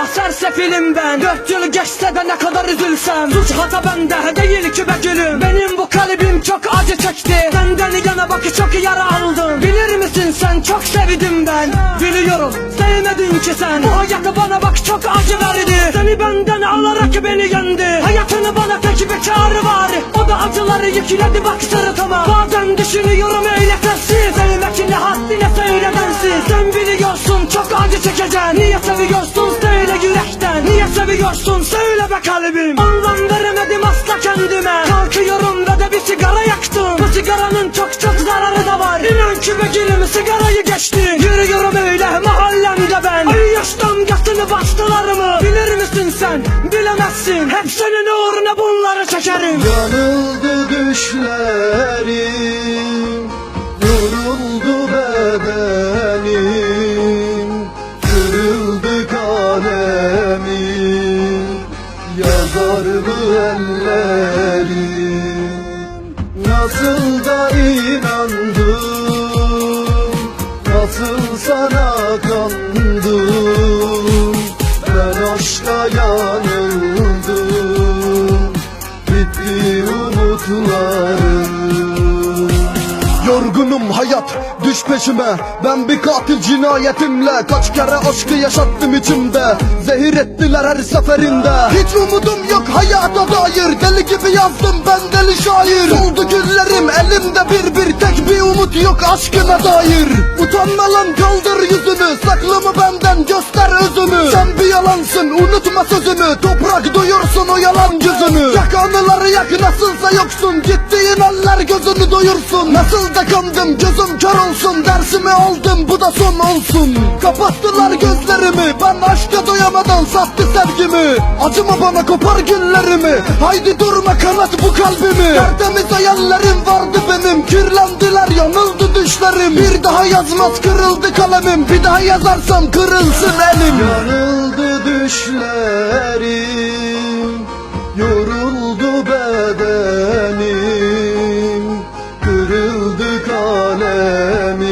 Ah sersefilim ben, 4 yıl geçse de ne kadar üzülsem, suç hata bende değil ki be gülüm. Benim bu kalbim çok acı çekti, senden yana bak çok yara aldım. Bilir misin sen, çok sevdim ben. Biliyorum sevmedin ki sen, bu hayatı bana bak çok acı verdi. Seni benden alarak beni yendi, hayatını bana tek bir çağrı var, o da acıları yükledi bak sırtıma. Bazen düşünüyorum öyle sessiz, sevmek ne haddine söyle bensiz. Sen biliyorsun çok acı çekeceksin, niye seviyorsun söyle yürekten, niye seviyorsun söyle be kalbim. Anlam veremedim asla kendime, kalkıyorum ve de bir sigara yaktım. Bu sigaranın çok zararı da var, İnan ki be gülüm sigarayı geçtin. Yürüyorum öyle mahallemde ben, ay yaş damgasını bastılar mı? Bilir misin sen, bilemezsin, hep senin uğruna bunları çekerim. Yanıldı düşlerim, yoruldu bedenim, kırıldı kalemim, yazar mı ellerim. Nasıl da inandım, nasıl sana kandım, ben aşka yanıldım, bitti umutlarım. Yorgunum hayat, düş peşime, ben bir katil cinayetimle. Kaç kere aşkı yaşattım içimde, zehir ettiler her seferinde. Hiç umudum yok hayata dair, deli gibi yazdım ben deli şair. Soldu günlerim elimde bir tek bir umut yok aşkına dair. Utanma lan kaldır yüzünü, saklımı benden göster özünü. Sen bir yalansın unutma sözünü, toprak duyursun o yalan yüzünü. Yak anıları yak nasılsa yoksun, gittiğin eller gözünü doyursun. Nasıl da kandım gözüm kör olsun, dersimi aldım bu da son olsun. Kapattılar gözlerimi, ben aşka doyamadan sattı sevgimi. Acıma bana kopar günlerimi, haydi durma kanat bu kalbimi. Tertemiz hayallerim vardı benim, kirlendiler yanıldı düşlerim. Bir daha yazmaz kırıldı kalemim, bir daha yazarsam kırılsın elim. Yanıldı düşlerim, yoruldu bedenim, kırıldı kalemim,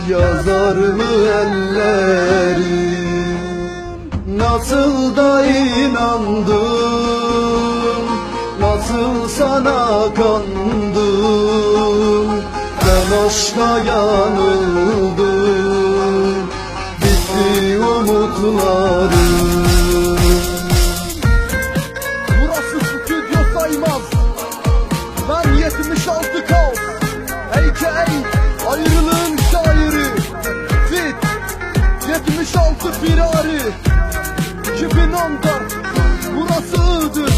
yazar mı ellerim. Nasıl da inandım, nasıl sana kandım, ben aşka yanıldım, bitti umutlarım. Burası stüdyo saymaz, ben 76 Kaos, a.k.a. ayrılığın şairi. Fit 76 Firari 2014, burası Iğdır.